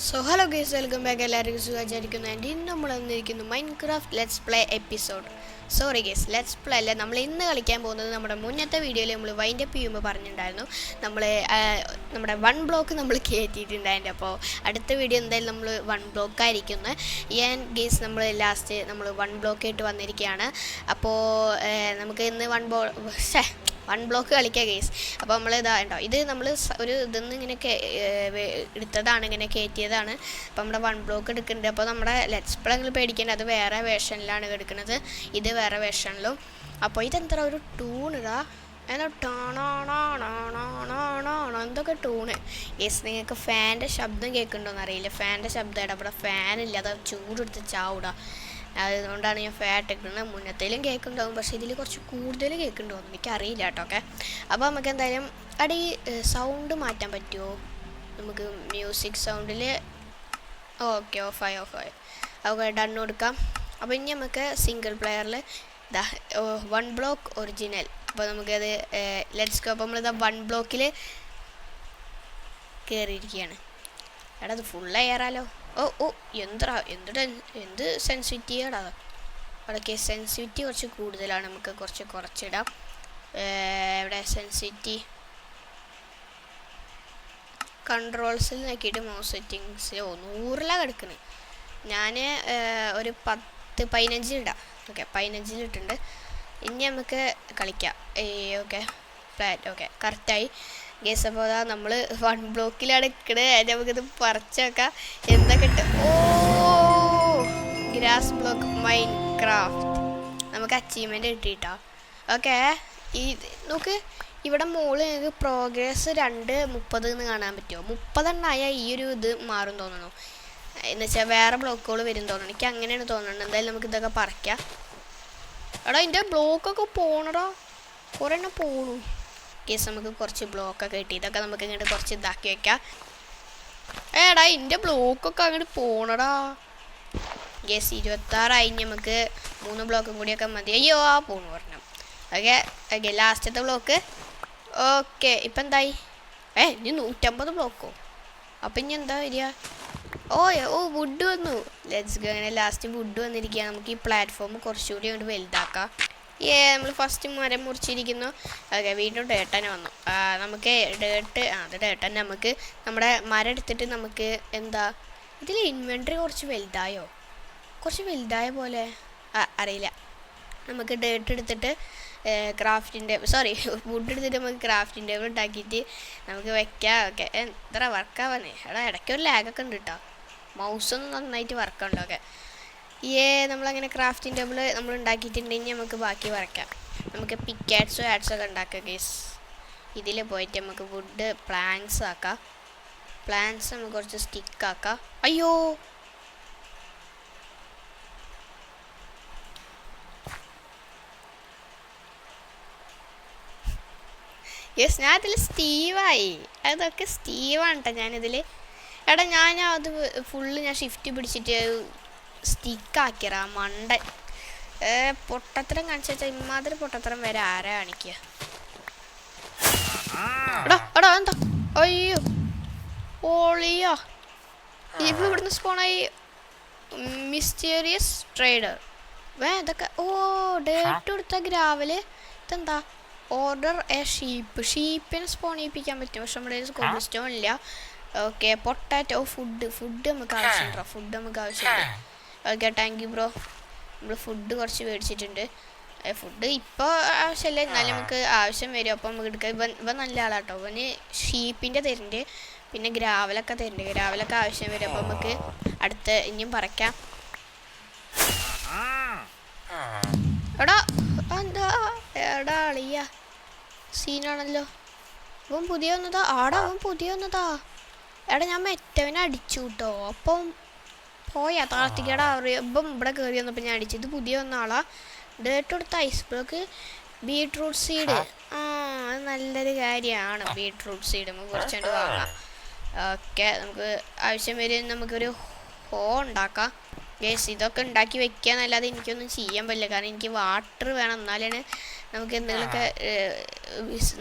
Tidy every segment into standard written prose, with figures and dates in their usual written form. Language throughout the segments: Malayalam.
So hello guys, welcome back. എല്ലാവർക്കും സുഖമായിരിക്കുന്നു. ആൻഡ് ഇന്ന് നമ്മൾ വന്നിരിക്കുന്നു Minecraft let's play episode. Sorry guys, let's play അല്ല, നമ്മൾ ഇന്ന് കളിക്കാൻ പോകുന്നത് നമ്മുടെ മുന്നത്തെ വീഡിയോയിൽ നമ്മൾ വൈൻഡപ്പ് ചെയ്യുമ്പോൾ പറഞ്ഞിട്ടുണ്ടായിരുന്നു നമ്മുടെ 1 ബ്ലോക്ക് നമ്മൾ കയറ്റിയിട്ടുണ്ടായിരുന്നു. അപ്പോൾ അടുത്ത വീഡിയോ എന്തായാലും നമ്മൾ 1 ബ്ലോക്കായിരിക്കുന്നത്. ഗൈസ് നമ്മൾ ലാസ്റ്റ് നമ്മൾ 1 ബ്ലോക്ക് ആയിട്ട് വന്നിരിക്കുകയാണ്. അപ്പോൾ നമുക്ക് ഇന്ന് 1 ബ്ലോക്ക് കളിക്കാം ഗൈസ്. അപ്പോൾ നമ്മൾ ഇതാണ്ടോ, ഇത് നമ്മൾ ഒരു ഇതൊന്നും ഇങ്ങനെ എടുത്തതാണ്, ഇങ്ങനെ കയറ്റിയതാണ്. അപ്പോൾ നമ്മുടെ 1 ബ്ലോക്ക് എടുക്കുന്നുണ്ട്. അപ്പോൾ നമ്മുടെ ലെറ്റ്സ് പ്ലേ പേടിക്കേണ്ട, അത് വേറെ വേർഷനിലാണ് എടുക്കുന്നത്, ഇത് വേറെ വേർഷനിലും. അപ്പോൾ ഇതെന്താ ഒരു ടൂണിതാ, എന്തൊക്കെ ടൂണ് ഗൈസ്. നിങ്ങൾക്ക് ഫാൻ്റെ ശബ്ദം കേൾക്കുന്നുണ്ടോയെന്ന് അറിയില്ല. ഫാൻ്റെ ശബ്ദം ഇവിടെ ഫാനില്ല, അത് ചൂടെടുത്ത് ചാവിടാ. അതുകൊണ്ടാണ് ഞാൻ ഫാറ്റ് ഇട്ടിരിക്കുന്നത്. മുന്നത്തേലും കേൾക്കുന്നുണ്ടാവും, പക്ഷേ ഇതിൽ കുറച്ച് കൂടുതൽ കേൾക്കുന്നുണ്ടോയെന്ന് എനിക്കറിയില്ല കേട്ടോ. ഓക്കെ, അപ്പോൾ നമുക്ക് എന്തായാലും അവിടെ ഈ സൗണ്ട് മാറ്റാൻ പറ്റുമോ? നമുക്ക് മ്യൂസിക് സൗണ്ടിൽ ഓക്കെ, ഓഫായി. ഓക്കെ, ഡൺ കൊടുക്കാം. അപ്പോൾ ഇനി നമുക്ക് സിംഗിൾ പ്ലെയറിൽ 1 ബ്ലോക്ക് ഒറിജിനൽ. അപ്പോൾ നമുക്കത് ലെറ്റ്സ് ഗോ. അപ്പോൾ നമ്മളിതാ 1 ബ്ലോക്കിൽ കയറിയിരിക്കുകയാണ്. എടാ, അത് ഫുള്ള് കയറാലോ. എന്ത് സെൻസിറ്റിവിറ്റിയാടാ അതൊക്കെ. സെൻസിറ്റിവിറ്റി കുറച്ച് കൂടുതലാണ്, നമുക്ക് കുറച്ചിടാം. ഇവിടെ സെൻസിറ്റിവിറ്റി കൺട്രോൾസിൽ നോക്കിയിട്ട് മൗസ് സെറ്റിങ്സിൽ 100 കിടക്കുന്നത്. ഞാൻ ഒരു 10-15 ഇടാം. ഓക്കെ, 15 ഇട്ടിട്ടുണ്ട്. ഇനി നമുക്ക് കളിക്കാം. Okay, flat. ഓക്കെ, കറക്റ്റായി ഗേസ്. അപ്പോൾ അതാ നമ്മൾ 1 ബ്ലോക്കിലാണ് നിൽക്കുന്നത്. നമുക്കിത് പറിച്ച് വെക്കാം, എന്താ കിട്ടും. ഗ്രാസ് ബ്ലോക്ക് മൈൻക്രാഫ്റ്റ് നമുക്ക് അച്ചീവ്മെൻറ്റ് കിട്ടിയിട്ടോ. ഓക്കെ, നോക്ക് ഇവിടെ മുകളിൽ നിങ്ങൾക്ക് പ്രോഗ്രസ് 2:30 എന്ന് കാണാൻ പറ്റുമോ? 30 എണ്ണായാൽ ഈ ഒരു ഇത് മാറും തോന്നുന്നു. എന്ന് വെച്ചാൽ വേറെ ബ്ലോക്കുകൾ വരും തോന്നുന്നു, എനിക്ക് അങ്ങനെയാണ് തോന്നുന്നത്. എന്തായാലും നമുക്ക് ഇതൊക്കെ പറിക്കാം. എടാ, ഇതിൻ്റെ ബ്ലോക്കൊക്കെ പോണടാ, കുറേ എണ്ണം പോണു കേസ്. നമുക്ക് കുറച്ച് ബ്ലോക്കൊക്കെ കിട്ടി, ഇതൊക്കെ നമുക്ക് ഇങ്ങോട്ട് കുറച്ച് ഇതാക്കി വെക്കാം. എടാ, ഇതിൻ്റെ ബ്ലോക്കൊക്കെ അങ്ങോട്ട് പോണടാ കേസ്. 26 നമുക്ക് 3 ബ്ലോക്കും കൂടിയൊക്കെ മതി. അയ്യോ, പോണു പറഞ്ഞു. ഓക്കെ, ലാസ്റ്റത്തെ ബ്ലോക്ക്. ഓക്കെ, ഇപ്പം എന്തായി? ഇനി 150 ബ്ലോക്കോ? അപ്പം ഇനി എന്താ വരിക? വുഡ് വന്നു. Let's go. അങ്ങനെ ലാസ്റ്റ് വുഡ് വന്നിരിക്കുക. നമുക്ക് ഈ പ്ലാറ്റ്ഫോം കുറച്ചുകൂടി അങ്ങോട്ട് വലുതാക്കാം. നമ്മൾ ഫസ്റ്റ് മരം മുറിച്ചിരിക്കുന്നു. ഓക്കെ, വീണ്ടും ഡേട്ടനെ വന്നു. നമുക്ക് അത് ഡേട്ടൻ. നമുക്ക് നമ്മുടെ മരം എടുത്തിട്ട് നമുക്ക് എന്താ ഇതിൽ ഇൻവെൻട്രി കുറച്ച് വലുതായോ? കുറച്ച് വലുതായ പോലെ അറിയില്ല. നമുക്ക് ഡേട്ട് എടുത്തിട്ട് വുഡ് എടുത്തിട്ട് നമുക്ക് ക്രാഫ്റ്റിംഗ് ടേബിൾ ഉണ്ടാക്കിയിട്ട് നമുക്ക് വെക്കാം. ഓക്കെ, എത്ര വർക്കാവാനേ. എടാ, ഇടയ്ക്കൊരു ലാഗൊക്കെ ഉണ്ട് കേട്ടോ, മൗസൊന്നും നന്നായിട്ട് വർക്കുണ്ട്. ഓക്കെ, നമ്മളങ്ങനെ ക്രാഫ്റ്റിംഗ് ടേബിൾ നമ്മൾ ഉണ്ടാക്കിയിട്ടുണ്ടെങ്കിൽ നമുക്ക് ബാക്കി വരയ്ക്കാം. നമുക്ക് പിക്കാറ്റ്സും ആഡ്സൊക്കെ ഉണ്ടാക്കാം ഗേസ്. ഇതിൽ പോയിട്ട് നമുക്ക് വുഡ് പ്ലാങ്ക്സ് ആക്കാം. പ്ലാങ്ക്സ് നമുക്ക് കുറച്ച് സ്റ്റിക്കാക്കാം. അയ്യോ, യെസ്, ഞാൻ അതിൽ സ്റ്റീവായി. അതൊക്കെ സ്റ്റീവാണ് കേട്ടോ ഞാനിതിൽ. എടാ, അത് ഫുള്ള് ഞാൻ ഷിഫ്റ്റ് പിടിച്ചിട്ട് സ്റ്റിക്കാക്കിയറാ മണ്ടൻ. പൊട്ടത്തരം കാണിച്ചു വെച്ചാൽ ഇമാതിരി പൊട്ടത്തരം വരെ ആരാ കാണിക്കുക? എടാ എന്താ? അയ്യോ, ഓളിയോ, ഇപ്പം ഇവിടുന്ന് സ്പോണായി മിസ്റ്റീരിയസ് ട്രേഡർ. ഇതൊക്കെ ഡേറ്റ് കൊടുത്ത ഗ്രാവല്. ഇതെന്താ? ഓർഡർ എ ഷീപ്പിനെ സ്പോൺ ചെയ്യിപ്പിക്കാൻ പറ്റും, പക്ഷെ നമ്മുടെ കോബിൾ സ്റ്റോൺ ഇല്ല. Okay, potato. ഫുഡ് നമുക്ക് ആവശ്യമുണ്ട്. Okay, thank you bro. നമ്മൾ ഫുഡ് കുറച്ച് മേടിച്ചിട്ടുണ്ട്. ഫുഡ് ഇപ്പോൾ ആവശ്യമില്ല, എന്നാലും നമുക്ക് ആവശ്യം വരും, അപ്പോൾ നമുക്ക് എടുക്കാം. ഇവൻ നല്ല ആളാട്ടോ. ഇവന് ഷീപ്പിൻ്റെ തരുന്നുണ്ട്, പിന്നെ ഗ്രാവലൊക്കെ തരുന്നുണ്ട്. ഗ്രാവലൊക്കെ ആവശ്യം വരും, അപ്പോൾ നമുക്ക് അടുത്ത് ഇനിയും പറിക്കാം. എടാ, എടാ അളിയ സീനാണല്ലോ. അവൻ പുതിയ വന്നതാ. എടാ, ഞാൻ മെറ്റവനെ അടിച്ചു കേട്ടോ. അപ്പം പോയാ താഴ്ത്തിക്കടാ. ഇപ്പം ഇവിടെ കയറി വന്നപ്പോൾ ഞാൻ അടിച്ചു. ഇത് പുതിയ വന്ന ആളാ. ഡേറ്റ് കൊടുത്ത ഐസ് ബ്ലോക്ക്. Beetroot seed. അത് നല്ലൊരു കാര്യമാണ്. ബീട്രൂട്ട് സീഡ് നമുക്ക് കുറച്ചുകൊണ്ട് വാങ്ങാം. ഓക്കെ, നമുക്ക് ആവശ്യം വരും. നമുക്കൊരു ഹോ ഉണ്ടാക്കാം ഗേസ്. ഇതൊക്കെ ഉണ്ടാക്കി വെക്കുക എന്നല്ലാതെ എനിക്കൊന്നും ചെയ്യാൻ പറ്റില്ല, കാരണം എനിക്ക് വാട്ടർ വേണം, എന്നാലാണ് നമുക്ക് എന്തെങ്കിലുമൊക്കെ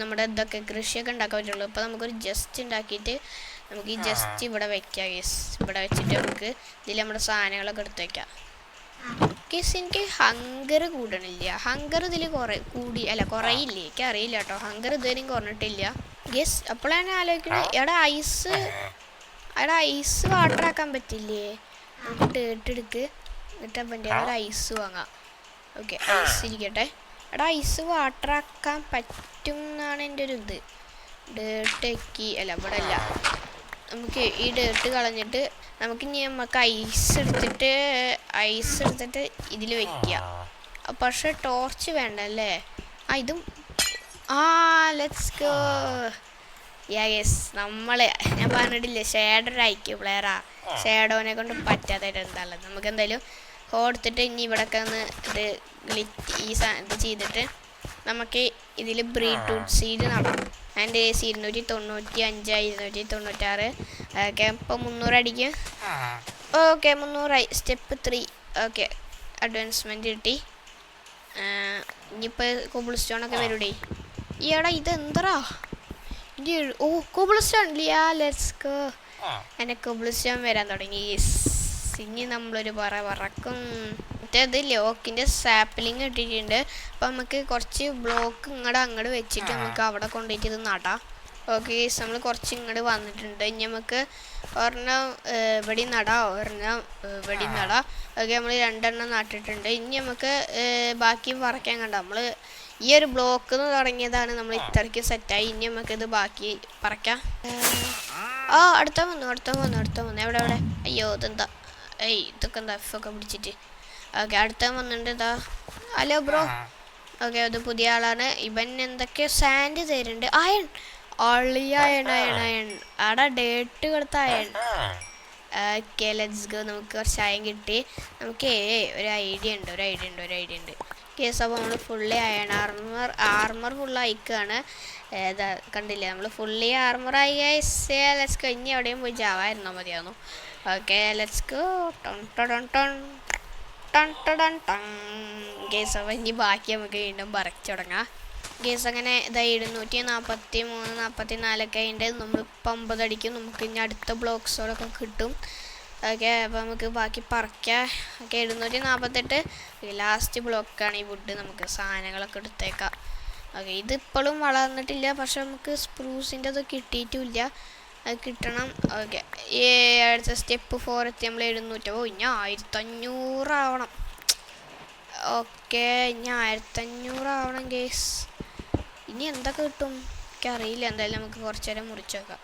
നമ്മുടെ ഇതൊക്കെ കൃഷിയൊക്കെ ഉണ്ടാക്കാൻ പറ്റുള്ളൂ. അപ്പോൾ നമുക്കൊരു ജസ്റ്റ് ഉണ്ടാക്കിയിട്ട് നമുക്ക് ഈ ജസ്റ്റ് ഇവിടെ വെക്കാം ഗേസ്. ഇവിടെ വെച്ചിട്ട് നമുക്ക് ഇതിൽ നമ്മുടെ സാധനങ്ങളൊക്കെ എടുത്ത് വെക്കാം. ഗേസ് എനിക്ക് ഹങ്കർ കൂടണില്ല. ഹങ്കർ ഇതിൽ കുറയില്ലേ, എനിക്ക് അറിയില്ല കേട്ടോ. ഹങ്കർ ഇതുവരെയും കുറഞ്ഞിട്ടില്ല ഗേസ്. അപ്പോഴാണ് ആലോചിക്കണത്, എടാ ഐസ് വാട്ടർ ആക്കാൻ പറ്റില്ലേ? നമുക്ക് ഡേർട്ട് എടുക്ക്, എന്നിട്ട് അപ്പം ഒരു ഐസ് വാങ്ങാം. ഓക്കെ, ഐസ് ഇരിക്കട്ടെ. എടാ ഐസ് വാട്ടർ ആക്കാൻ പറ്റും എന്നാണ് എൻ്റെ ഒരു ഇത്. ഡേർട്ട് ഇവിടെ അല്ല. നമുക്ക് ഈ ഡേർട്ട് കളഞ്ഞിട്ട് നമുക്ക് ഐസ് എടുത്തിട്ട് ഇതിൽ വെക്കുക. പക്ഷെ ടോർച്ച് വേണ്ട അല്ലേ? ഇതും ലെറ്റ്സ് ഗോ. യെസ്, ഞാൻ പറഞ്ഞിട്ടില്ലേ ഷേഡോ ഐക്യൂ പ്ലെയറാ. ഷേഡോനെ കൊണ്ട് പറ്റാത്തായിട്ട് എന്താണുള്ളത്. നമുക്ക് എന്തായാലും കൊടുത്തിട്ട് ഇനി ഇവിടെയൊക്കെ ഒന്ന് ഇത് ചെയ്തിട്ട് നമുക്ക് ഇതിൽ ബീറ്റ്റൂട്ട് സീഡ് നടാം. അതിൻ്റെ 295, 296 ഓക്കെ. ഇപ്പോൾ 300 അടിക്കും. Okay, 300 step 3. ഓക്കെ, അഡ്വാൻസ്മെൻറ്റ് കിട്ടി. ഇനിയിപ്പോൾ കോബിൾ സ്റ്റോണൊക്കെ വരൂടേ. ഇതെന്തറാ കോബിൾ സ്റ്റോൺ ഇല്ല. Let's go. എൻ്റെ കോബിൾ സ്റ്റോൺ വരാൻ തുടങ്ങി. ഇനി നമ്മളൊരു പറക്കും. മറ്റേത് ലോക്കിൻ്റെ സാപ്ലിങ് ഇട്ടിട്ടുണ്ട്. അപ്പോൾ നമുക്ക് കുറച്ച് ബ്ലോക്ക് അങ്ങോട്ട് വെച്ചിട്ട് നമുക്ക് അവിടെ കൊണ്ടുപോയിട്ട് ഇത് നടാം. ഓക്കെ, നമ്മൾ കുറച്ച് ഇങ്ങോട്ട് വന്നിട്ടുണ്ട്. ഇനി നമുക്ക് ഒരെണ്ണം ഇവിടെ നടാം, ഒരെണ്ണം ഇവിടെ നടാം. ഓക്കെ, നമ്മൾ 2 എണ്ണം നട്ടിട്ടുണ്ട്. ഇനി നമുക്ക് ബാക്കി പറിക്കാൻ കണ്ട. നമ്മൾ ഈ ഒരു ബ്ലോക്ക് തുടങ്ങിയതാണ്, നമ്മൾ ഇത്രയ്ക്ക് സെറ്റായി. ഇനി നമുക്കിത് ബാക്കി പറിക്കാം. അടുത്ത വന്നു. എവിടെ? അയ്യോ, ഇതെന്താ? ഇതൊക്കെ എന്താ എഫൊക്കെ പിടിച്ചിട്ട്. ഓക്കെ, അടുത്ത വന്നിട്ടുണ്ട്. Hello bro. ഓക്കെ, അത് പുതിയ ആളാണ്. ഇവൻ എന്തൊക്കെയോ സാൻഡ് തരുന്നുണ്ട്. അയൺ അവിടെ ഡേട്ട് കൊടുത്ത അയൺ. Okay, let's go. നമുക്ക് കുറച്ച് അയൺ കിട്ടി. നമുക്ക് ഒരു ഐഡിയ ഉണ്ട്. കേസ് അപ്പോൾ നമ്മൾ ഫുള്ളി അയൺ ആർമർ ഫുള്ള് അയക്കാണ്. കണ്ടില്ലേ, നമ്മൾ ഫുള്ളി ആർമറായി. Let's go. ഇനി എവിടെയും പോയി ജാവായിരുന്നോ മതിയായിരുന്നു. Okay, let's go. ഗേസ് അപ്പോൾ ഇനി ബാക്കി നമുക്ക് വീണ്ടും പറിച്ചു തുടങ്ങാം. ഗേസ് അങ്ങനെ 243, 44 ഉണ്ട്. നമ്മളിപ്പോൾ 50 അടിക്കും. നമുക്ക് ഇനി അടുത്ത ബ്ലോക്സോടൊക്കെ കിട്ടും. ഓക്കെ, അപ്പോൾ നമുക്ക് ബാക്കി പറിക്കാം. ഓക്കെ, 748 ലാസ്റ്റ് ബ്ലോക്കാണ് ഈ വുഡ്. നമുക്ക് സാധനങ്ങളൊക്കെ എടുത്തേക്കാം. ഓക്കെ, ഇതിപ്പോഴും വളർന്നിട്ടില്ല, പക്ഷെ നമുക്ക് സ്പ്രൂസിൻ്റെ അത് കിട്ടിയിട്ടുമില്ല. അത് കിട്ടണം. ഓക്കെ, അടുത്ത സ്റ്റെപ്പ് 4 എത്തി. നമ്മൾ 700. ഇനി 1500 ആവണം. ഓക്കെ, ഇനി 1500 ആവണം ഗേസ്. ഇനി എന്തൊക്കെ കിട്ടും എനിക്കറിയില്ല. എന്തായാലും നമുക്ക് കുറച്ച് നേരം മുറിച്ച് വെക്കാം.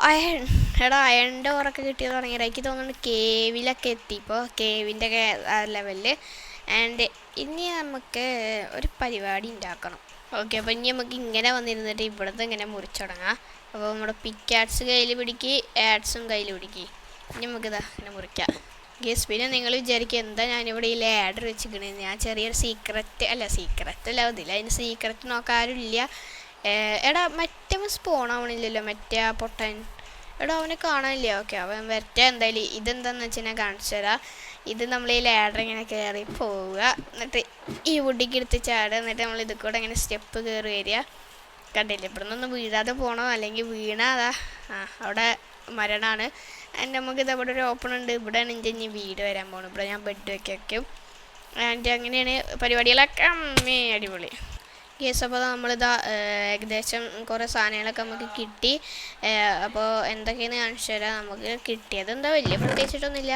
അയൺ. അയണിൻ്റെ ഓറൊക്കെ കിട്ടിയത് തുടങ്ങിയത് എനിക്ക് തോന്നുന്നുണ്ട്. കേവിലൊക്കെ എത്തി. ഇപ്പോൾ കേവിൻ്റെ ഒക്കെ ലെവലിൽ. ആൻഡ് ഇനി നമുക്ക് ഒരു പരിപാടി ഉണ്ടാക്കണം. ഓക്കെ, അപ്പോൾ ഇനി നമുക്ക് ഇങ്ങനെ വന്നിരുന്നിട്ട് ഇവിടുത്തെ ഇങ്ങനെ മുറിച്ചു തുടങ്ങാം. അപ്പോൾ നമ്മുടെ പിക്കാഡ്സ് കയ്യിൽ പിടിക്കുക, ആഡ്സും കയ്യിൽ പിടിക്കുക. ഇനി നമുക്കിതാ ഇങ്ങനെ മുറിക്കാം. ഗേസ്, പിന്നെ നിങ്ങൾ വിചാരിക്കുക എന്താ ഞാനിവിടെ ഈ ലാഡർ വെച്ചിരിക്കണത്. ഞാൻ ചെറിയൊരു സീക്രറ്റ് അല്ല അതിന് സീക്രറ്റ് നോക്കാരുമില്ല. മറ്റേ സ്പോണാവണില്ലല്ലോ, മറ്റേ പൊട്ടൻ. അവനെ കാണാനില്ല. ഓക്കെ, അവൻ വരട്ടെ. എന്തായാലും ഇതെന്താണെന്ന് വെച്ചാൽ ഞാൻ കാണിച്ചു തരാം. ഇത് നമ്മൾ ഈ ലാഡർ ഇങ്ങനെ കയറി പോവുക, എന്നിട്ട് ഈ വുഡിക്ക് എടുത്ത് ചാടുക, എന്നിട്ട് നമ്മൾ ഇത് കൂടെ ഇങ്ങനെ സ്റ്റെപ്പ് കയറി വരിക. കണ്ടില്ലേ, ഇവിടെ നിന്നൊന്നും വീഴാതെ പോകണോ, അല്ലെങ്കിൽ വീണാതാ അവിടെ മരണമാണ്. ആൻഡ് നമുക്കിത് അവിടെ ഒരു ഓപ്പൺ ഉണ്ട്. ഇവിടെയാണ് ഇനി വീട് വരാൻ പോകണം. ഇവിടെ ഞാൻ ബെഡ് വയ്ക്കും. ആൻഡ് അങ്ങനെയാണ് പരിപാടികളൊക്കെ. അടിപൊളി. കേസ് അപ്പോൾ നമ്മളിതാ ഏകദേശം കുറേ സാധനങ്ങളൊക്കെ നമുക്ക് കിട്ടി. അപ്പോൾ എന്തൊക്കെയാണെന്ന് കാണിച്ചു തരാം. നമുക്ക് കിട്ടിയത് എന്താ വലിയ പ്രത്യേകിച്ചിട്ടൊന്നുമില്ല.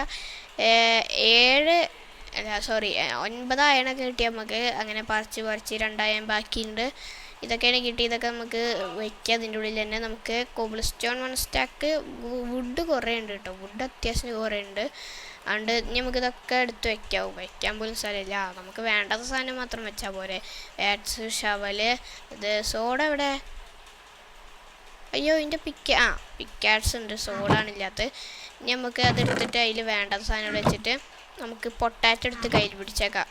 9 അയണൊക്കെ കിട്ടി നമുക്ക്. അങ്ങനെ പറിച്ച് 2 അയൺ ബാക്കിയുണ്ട്. ഇതൊക്കെയാണ് കിട്ടി. ഇതൊക്കെ നമുക്ക് വയ്ക്കുക. അതിൻ്റെ ഉള്ളിൽ തന്നെ നമുക്ക് കോബിൾ സ്റ്റോൺ 1 സ്റ്റാക്ക്. വുഡ് കുറേ ഉണ്ട് കേട്ടോ, വുഡ് അത്യാവശ്യം കുറേ ഉണ്ട്. അതുകൊണ്ട് നമുക്കിതൊക്കെ എടുത്ത് വയ്ക്കാൻ പോലും സ്ഥലമില്ല. നമുക്ക് വേണ്ടാത്ത സാധനം മാത്രം വെച്ചാൽ പോരെ. ആഡ്സ്, ഷവല്, ഇത് സോഡ എവിടെ? അയ്യോ, ഇതിൻ്റെ പിക്കാഡ്സ് ഉണ്ട്, സോഡാണില്ലാത്തത്. ഇനി നമുക്ക് അതെടുത്തിട്ട് അതിൽ വേണ്ടാത്ത സാധനം വെച്ചിട്ട് നമുക്ക് പൊട്ടാറ്റോ എടുത്ത് കയ്യിൽ പിടിച്ചേക്കാം.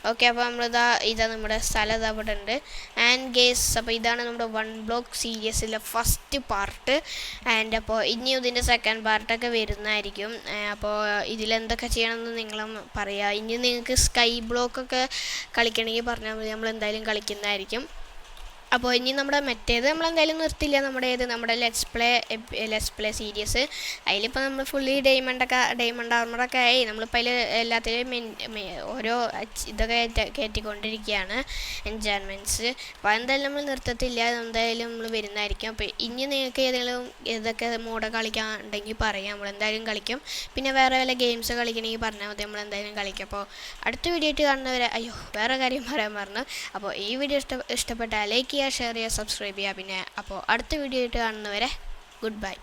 ഓക്കെ, അപ്പോൾ ഇതാ നമ്മുടെ സ്ഥലം അവിടെ ഉണ്ട്. ആൻഡ് ഗേസ്, അപ്പോൾ ഇതാണ് നമ്മുടെ 1 ബ്ലോക്ക് സീരീസിലെ ഫസ്റ്റ് പാർട്ട്. ആൻഡ് അപ്പോൾ ഇനി ഇതിൻ്റെ സെക്കൻഡ് പാർട്ടൊക്കെ വരുന്നതായിരിക്കും. അപ്പോൾ ഇതിലെന്തൊക്കെ ചെയ്യണമെന്ന് നിങ്ങളും പറയുക. ഇനി നിങ്ങൾക്ക് സ്കൈ ബ്ലോക്കൊക്കെ കളിക്കണമെങ്കിൽ പറഞ്ഞാൽ മതി, നമ്മൾ എന്തായാലും കളിക്കുന്നതായിരിക്കും. അപ്പോൾ ഇനി നമ്മുടെ മറ്റേത് നമ്മളെന്തായാലും നിർത്തില്ല, നമ്മുടെ ലെറ്റ്സ് പ്ലേ സീരീസ്. അതിലിപ്പോൾ നമ്മൾ ഫുള്ളി ഡയമണ്ട് ആർമറൊക്കെ ആയി. നമ്മളിപ്പോൾ അതിൽ എല്ലാത്തിലും ഓരോ ഇതൊക്കെ കയറ്റിക്കൊണ്ടിരിക്കുകയാണ്, എൻചാൻമെൻറ്റ്സ്. അപ്പോൾ എന്തായാലും നമ്മൾ നിർത്തത്തില്ല, എന്തായാലും നമ്മൾ വരുന്നതായിരിക്കും. അപ്പോൾ ഇനി നിങ്ങൾക്ക് ഏതെങ്കിലും ഇതൊക്കെ മോഡ് കളിക്കാൻ ഉണ്ടെങ്കിൽ പറയാം, നമ്മളെന്തായാലും കളിക്കും. പിന്നെ വേറെ വല്ല ഗെയിംസ് കളിക്കണമെങ്കിൽ പറഞ്ഞാൽ മതി, നമ്മളെന്തായാലും കളിക്കും. അപ്പോൾ അടുത്ത വീഡിയോ ആയിട്ട് കാണുന്നവരെ, വേറെ കാര്യം പറയാൻ പറഞ്ഞു. അപ്പോൾ ഈ വീഡിയോ ഇഷ്ടപ്പെട്ടാൽ ലൈക്ക് ചെയ്യുക, ഷെയർ ചെയ്യുക, സബ്സ്ക്രൈബ് ചെയ്യുക. പിന്നെ അപ്പോൾ അടുത്ത വീഡിയോ ആയിട്ട് കാണുന്നവരെ ഗുഡ് ബൈ.